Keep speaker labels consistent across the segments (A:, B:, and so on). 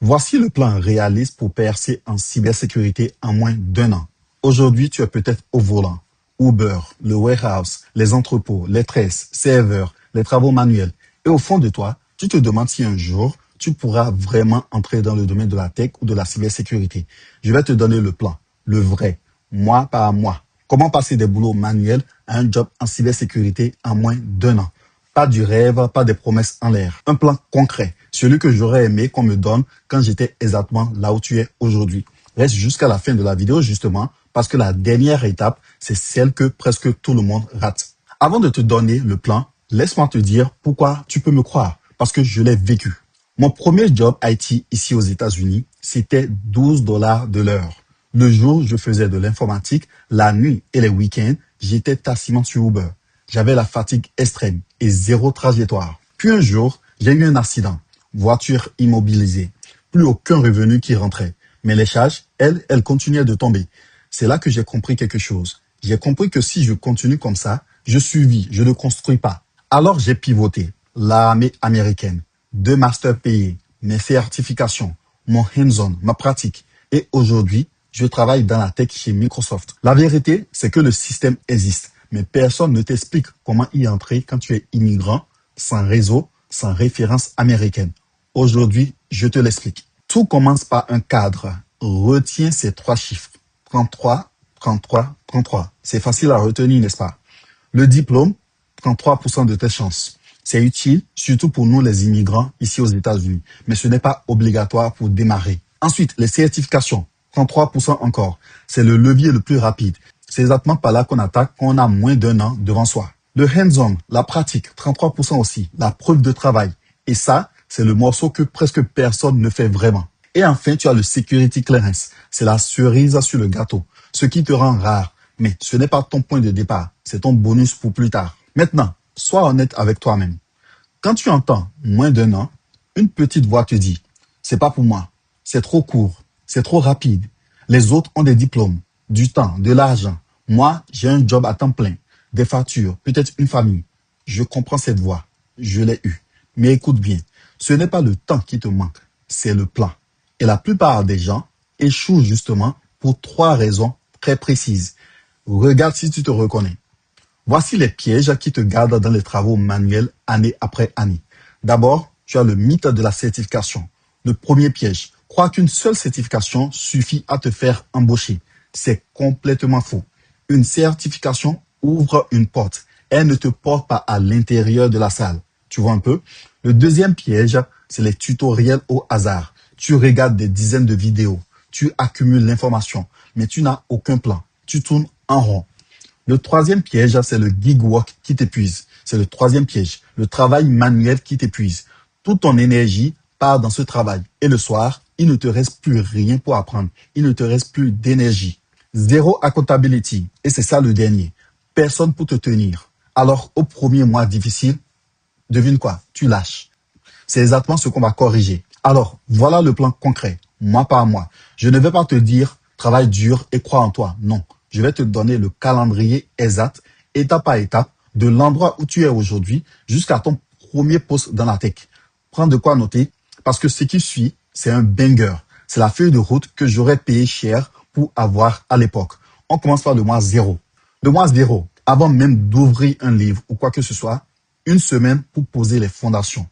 A: Voici le plan réaliste pour percer en cybersécurité en moins d'un an. Aujourd'hui, tu es peut-être au volant. Uber, le warehouse, les entrepôts, les tresses, serveurs, les travaux manuels. Et au fond de toi, tu te demandes si un jour, tu pourras vraiment entrer dans le domaine de la tech ou de la cybersécurité. Je vais te donner le plan, le vrai, mois par mois. Comment passer des boulots manuels à un job en cybersécurité en moins d'un an. Pas du rêve, pas des promesses en l'air. Un plan concret, celui que j'aurais aimé qu'on me donne quand j'étais exactement là où tu es aujourd'hui. Reste jusqu'à la fin de la vidéo justement parce que la dernière étape, c'est celle que presque tout le monde rate. Avant de te donner le plan, laisse-moi te dire pourquoi tu peux me croire. Parce que je l'ai vécu. Mon premier job IT ici aux États-Unis, c'était $12 de l'heure. Le jour, je faisais de l'informatique. La nuit et les week-ends, j'étais tacitement sur Uber. J'avais la fatigue extrême et zéro trajectoire. Puis un jour, j'ai eu un accident. Voiture immobilisée. Plus aucun revenu qui rentrait. Mais les charges, elles continuaient de tomber. C'est là que j'ai compris quelque chose. J'ai compris que si je continue comme ça, je survis, je ne construis pas. Alors j'ai pivoté. L'armée américaine, 2 masters payés, mes certifications, mon hands-on, ma pratique. Et aujourd'hui, je travaille dans la tech chez Microsoft. La vérité, c'est que le système existe, mais personne ne t'explique comment y entrer quand tu es immigrant, sans réseau, sans référence américaine. Aujourd'hui, je te l'explique. Tout commence par un cadre. Retiens ces 3 chiffres. 33, 33, 33. C'est facile à retenir, n'est-ce pas? Le diplôme, 33% de tes chances. C'est utile, surtout pour nous les immigrants ici aux États-Unis, mais ce n'est pas obligatoire pour démarrer. Ensuite, les certifications, 33% encore. C'est le levier le plus rapide. C'est exactement par là qu'on attaque quand on a moins d'un an devant soi. Le hands-on, la pratique, 33% aussi. La preuve de travail. Et ça, c'est le morceau que presque personne ne fait vraiment. Et enfin, tu as le security clearance. C'est la cerise sur le gâteau. Ce qui te rend rare. Mais ce n'est pas ton point de départ. C'est ton bonus pour plus tard. Maintenant, sois honnête avec toi-même. Quand tu entends moins d'un an, une petite voix te dit, c'est pas pour moi. C'est trop court. C'est trop rapide. Les autres ont des diplômes, du temps, de l'argent. Moi, j'ai un job à temps plein, des factures, peut-être une famille. Je comprends cette voix. Je l'ai eue. Mais écoute bien, ce n'est pas le temps qui te manque, c'est le plan. Et la plupart des gens échouent justement pour 3 raisons très précises. Regarde si tu te reconnais. Voici les pièges qui te gardent dans les travaux manuels année après année. D'abord, tu as le mythe de la certification. Le premier piège, crois qu'une seule certification suffit à te faire embaucher. C'est complètement faux. Une certification ouvre une porte. Elle ne te porte pas à l'intérieur de la salle. Tu vois un peu? Le deuxième piège, c'est les tutoriels au hasard. Tu regardes des dizaines de vidéos. Tu accumules l'information, mais tu n'as aucun plan. Tu tournes en rond. Le troisième piège, c'est le gig work qui t'épuise. C'est le troisième piège. Le travail manuel qui t'épuise. Toute ton énergie part dans ce travail. Et le soir, il ne te reste plus rien pour apprendre. Il ne te reste plus d'énergie. Zéro accountability. Et c'est ça le dernier. Personne pour te tenir. Alors, au premier mois difficile, devine quoi? Tu lâches. C'est exactement ce qu'on va corriger. Alors, voilà le plan concret, mois par mois. Je ne vais pas te dire, travaille dur et crois en toi. Non. Je vais te donner le calendrier exact, étape par étape, de l'endroit où tu es aujourd'hui jusqu'à ton premier poste dans la tech. Prends de quoi noter, parce que ce qui suit, c'est un banger. C'est la feuille de route que j'aurais payé cher pour avoir à l'époque. On commence par le mois 0. Le mois 0, avant même d'ouvrir un livre ou quoi que ce soit, 1 semaine pour poser les fondations.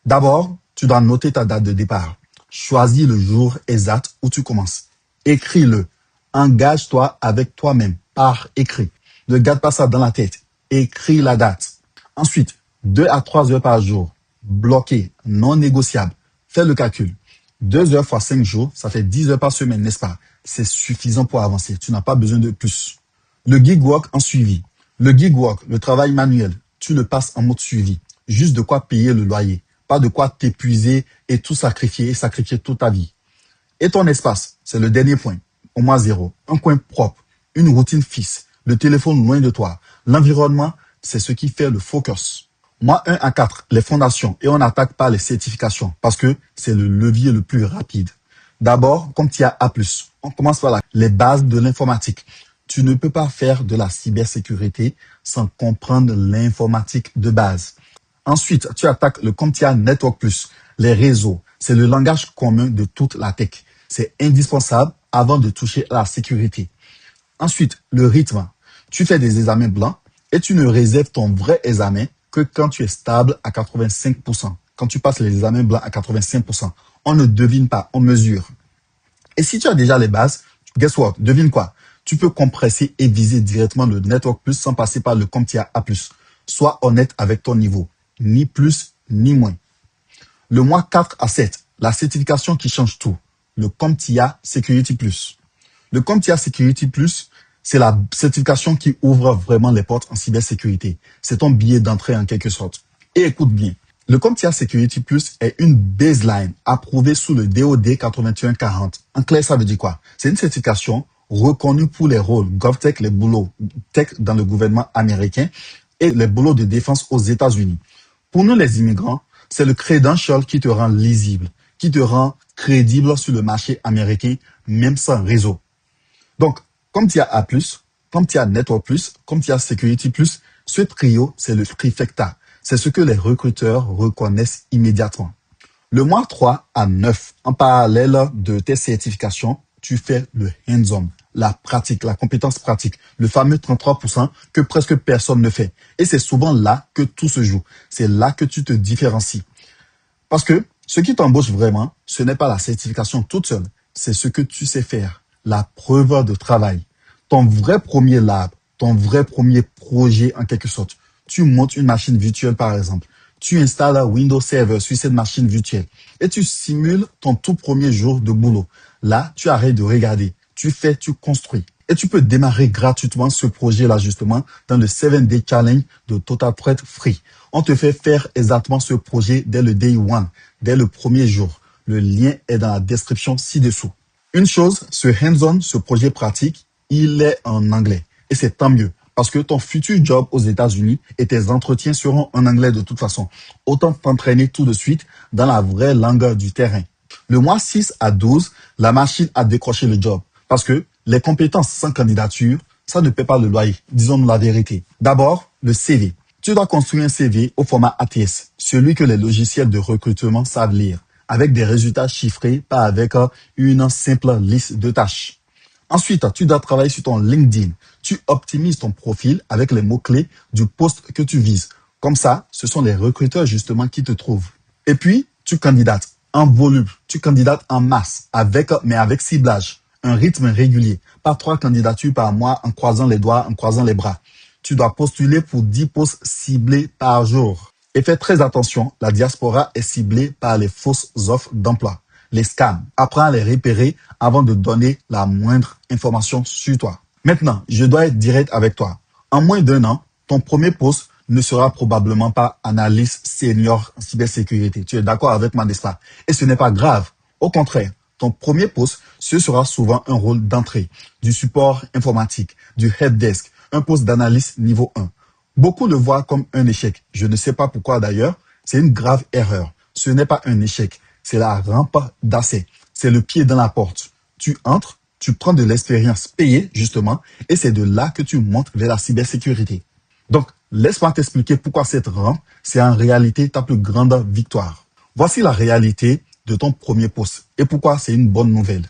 A: D'abord, tu dois noter ta date de départ. Choisis le jour exact où tu commences. Écris-le. Engage-toi avec toi-même par écrit. Ne garde pas ça dans la tête. Écris la date. Ensuite, 2 à 3 heures par jour. Bloqué, non négociable. Fais le calcul. 2 heures fois 5 jours, ça fait 10 heures par semaine, n'est-ce pas? C'est suffisant pour avancer. Tu n'as pas besoin de plus. Le gig work en suivi. Le gig work, le travail manuel, tu le passes en mode suivi. Juste de quoi payer le loyer. Pas de quoi t'épuiser et tout sacrifier toute ta vie. Et ton espace, c'est le dernier point. Au mois 0, un coin propre, une routine fixe, le téléphone loin de toi. L'environnement, c'est ce qui fait le focus. Mois 1 à 4, les fondations et on attaque par les certifications parce que c'est le levier le plus rapide. D'abord, comme tu as A+, on commence par les bases de l'informatique. Tu ne peux pas faire de la cybersécurité sans comprendre l'informatique de base. Ensuite, tu attaques le CompTIA Network+, les réseaux, C'est le langage commun de toute la tech. C'est indispensable avant de toucher à la sécurité. Ensuite, le rythme. Tu fais des examens blancs et tu ne réserves ton vrai examen que quand tu es stable à 85%. Quand tu passes les examens blancs à 85%, on ne devine pas, on mesure. Et si tu as déjà les bases, guess what? Devine quoi? Tu peux compresser et viser directement le Network Plus sans passer par le CompTIA A+. Sois honnête avec ton niveau. Ni plus, ni moins. Le mois 4 à 7, la certification qui change tout. Le CompTIA Security Plus. Le CompTIA Security Plus, c'est la certification qui ouvre vraiment les portes en cybersécurité. C'est ton billet d'entrée en quelque sorte. Et écoute bien, le CompTIA Security Plus est une baseline approuvée sous le DOD 8140. En clair, ça veut dire quoi? C'est une certification reconnue pour les rôles GovTech, les boulots tech dans le gouvernement américain et les boulots de défense aux États-Unis. Pour nous, les immigrants, c'est le credential qui te rend lisible, qui te rend crédible sur le marché américain, même sans réseau. Donc, CompTIA A+, CompTIA Network Plus, CompTIA Security Plus, ce trio, c'est le trifecta. C'est ce que les recruteurs reconnaissent immédiatement. Le mois 3 à 9, en parallèle de tes certifications, tu fais le hands-on, la pratique, la compétence pratique, le fameux 33% que presque personne ne fait. Et c'est souvent là que tout se joue. C'est là que tu te différencies. Parce que ce qui t'embauche vraiment, ce n'est pas la certification toute seule, c'est ce que tu sais faire, la preuve de travail. Ton vrai premier lab, ton vrai premier projet en quelque sorte. Tu montes une machine virtuelle par exemple. Tu installes un Windows Server sur cette machine virtuelle et tu simules ton tout premier jour de boulot. Là, tu arrêtes de regarder. Tu fais, tu construis. Et tu peux démarrer gratuitement ce projet-là justement dans le 7-Day Challenge de Total Threat Free. On te fait faire exactement ce projet dès le day one, dès le premier jour. Le lien est dans la description ci-dessous. Une chose, ce hands-on, ce projet pratique, il est en anglais. Et c'est tant mieux. Parce que ton futur job aux États-Unis et tes entretiens seront en anglais de toute façon. Autant t'entraîner tout de suite dans la vraie langue du terrain. Le mois 6 à 12, la machine a décroché le job. Parce que les compétences sans candidature, ça ne paie pas le loyer. Disons-nous la vérité. D'abord, le CV. Tu dois construire un CV au format ATS, celui que les logiciels de recrutement savent lire, avec des résultats chiffrés, pas avec une simple liste de tâches. Ensuite, tu dois travailler sur ton LinkedIn. Tu optimises ton profil avec les mots-clés du poste que tu vises. Comme ça, ce sont les recruteurs justement qui te trouvent. Et puis, tu candidates en volume, tu candidates en masse, mais avec ciblage, un rythme régulier. Pas 3 candidatures par mois en croisant les doigts, en croisant les bras. Tu dois postuler pour 10 postes ciblés par jour. Et fais très attention, la diaspora est ciblée par les fausses offres d'emploi. Les scams. Apprends à les repérer avant de donner la moindre information sur toi. Maintenant, je dois être direct avec toi. En moins d'1 an, ton premier poste ne sera probablement pas analyste senior en cybersécurité. Tu es d'accord avec moi, n'est-ce pas? Et ce n'est pas grave. Au contraire, ton premier poste, ce sera souvent un rôle d'entrée, du support informatique, du helpdesk, un poste d'analyste niveau 1. Beaucoup le voient comme un échec. Je ne sais pas pourquoi d'ailleurs. C'est une grave erreur. Ce n'est pas un échec. C'est la rampe d'accès. C'est le pied dans la porte. Tu entres, tu prends de l'expérience payée, justement, et c'est de là que tu montes vers la cybersécurité. Donc, laisse-moi t'expliquer pourquoi cette rampe, c'est en réalité ta plus grande victoire. Voici la réalité de ton premier poste et pourquoi c'est une bonne nouvelle.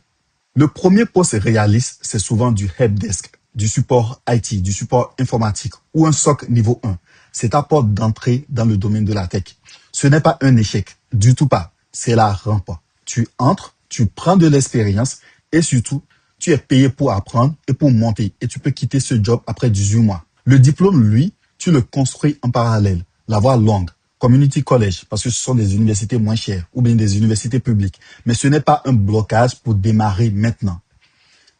A: Le premier poste réaliste, c'est souvent du helpdesk, du support IT, du support informatique ou un SOC niveau 1. C'est ta porte d'entrée dans le domaine de la tech. Ce n'est pas un échec, du tout pas. C'est la rampe. Tu entres, tu prends de l'expérience et surtout, tu es payé pour apprendre et pour monter et tu peux quitter ce job après 18 mois. Le diplôme, lui, tu le construis en parallèle. La voie longue, community college, parce que ce sont des universités moins chères ou bien des universités publiques. Mais ce n'est pas un blocage pour démarrer maintenant.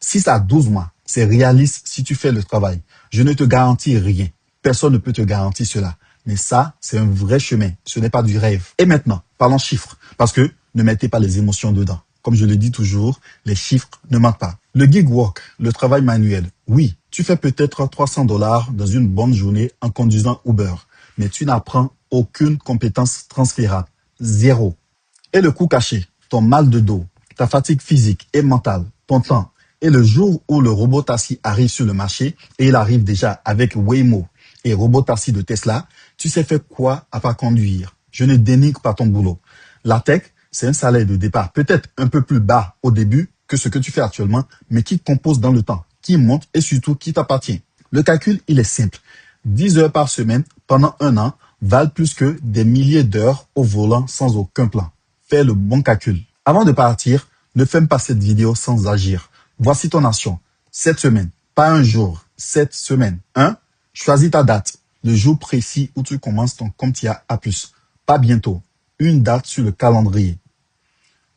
A: 6 à 12 mois, c'est réaliste si tu fais le travail. Je ne te garantis rien. Personne ne peut te garantir cela. Mais ça, c'est un vrai chemin. Ce n'est pas du rêve. Et maintenant, parlons chiffres. Parce que ne mettez pas les émotions dedans. Comme je le dis toujours, les chiffres ne mentent pas. Le gig work, le travail manuel. Oui, tu fais peut-être $300 dans une bonne journée en conduisant Uber. Mais tu n'apprends aucune compétence transférable. Zéro. Et le coût caché, ton mal de dos, ta fatigue physique et mentale, ton temps. Et le jour où le robot taxi arrive sur le marché, et il arrive déjà avec Waymo et robot taxi de Tesla, tu sais faire quoi à part conduire. Je ne dénigre pas ton boulot. La tech, c'est un salaire de départ, peut-être un peu plus bas au début que ce que tu fais actuellement, mais qui compose dans le temps, qui monte et surtout qui t'appartient. Le calcul, il est simple. 10 heures par semaine pendant un an valent plus que des milliers d'heures au volant sans aucun plan. Fais le bon calcul. Avant de partir, ne ferme pas cette vidéo sans agir. Voici ton action. Cette semaine, pas un jour, 7 semaines. 1. Choisis ta date, le jour précis où tu commences ton CompTIA A+. Pas bientôt. Une date sur le calendrier.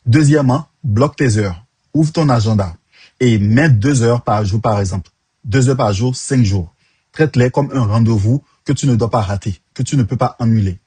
A: Deuxièmement, bloque tes heures. Ouvre ton agenda et mets 2 heures par jour par exemple. 2 heures par jour, 5 jours. Traite-les comme un rendez-vous que tu ne dois pas rater, que tu ne peux pas annuler.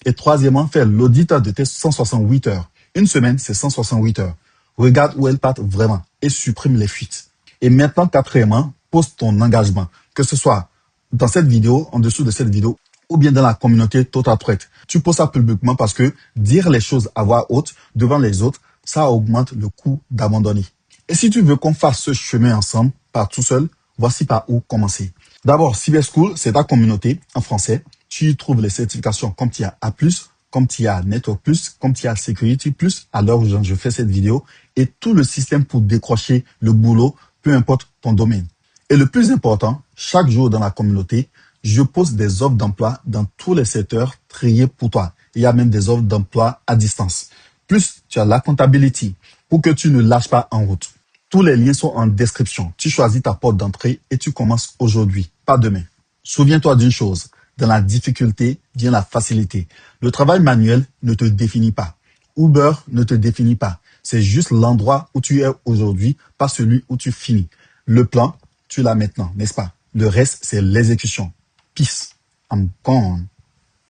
A: Et troisièmement, fais l'audit de tes 168 heures. Une semaine, c'est 168 heures. Regarde où elles partent vraiment et supprime les fuites. Et maintenant, quatrièmement, pose ton engagement, que ce soit dans cette vidéo, en dessous de cette vidéo, ou bien dans la communauté Total Threat. Tu poses ça publiquement parce que dire les choses à voix haute devant les autres, ça augmente le coût d'abandonner. Et si tu veux qu'on fasse ce chemin ensemble, par tout seul, voici par où commencer. D'abord, Cyberschool, c'est ta communauté en français. Tu y trouves les certifications CompTIA A+, CompTIA Network+, CompTIA Security+, à l'heure où je fais cette vidéo, et tout le système pour décrocher le boulot, peu importe ton domaine. Et le plus important, chaque jour dans la communauté, je pose des offres d'emploi dans tous les secteurs triés pour toi. Il y a même des offres d'emploi à distance. Plus, tu as l'accountability pour que tu ne lâches pas en route. Tous les liens sont en description. Tu choisis ta porte d'entrée et tu commences aujourd'hui, pas demain. Souviens-toi d'une chose, dans la difficulté vient la facilité. Le travail manuel ne te définit pas. Uber ne te définit pas. C'est juste l'endroit où tu es aujourd'hui, pas celui où tu finis. Le plan, tu l'as maintenant, n'est-ce pas? Le reste, c'est l'exécution. Peace. I'm gone.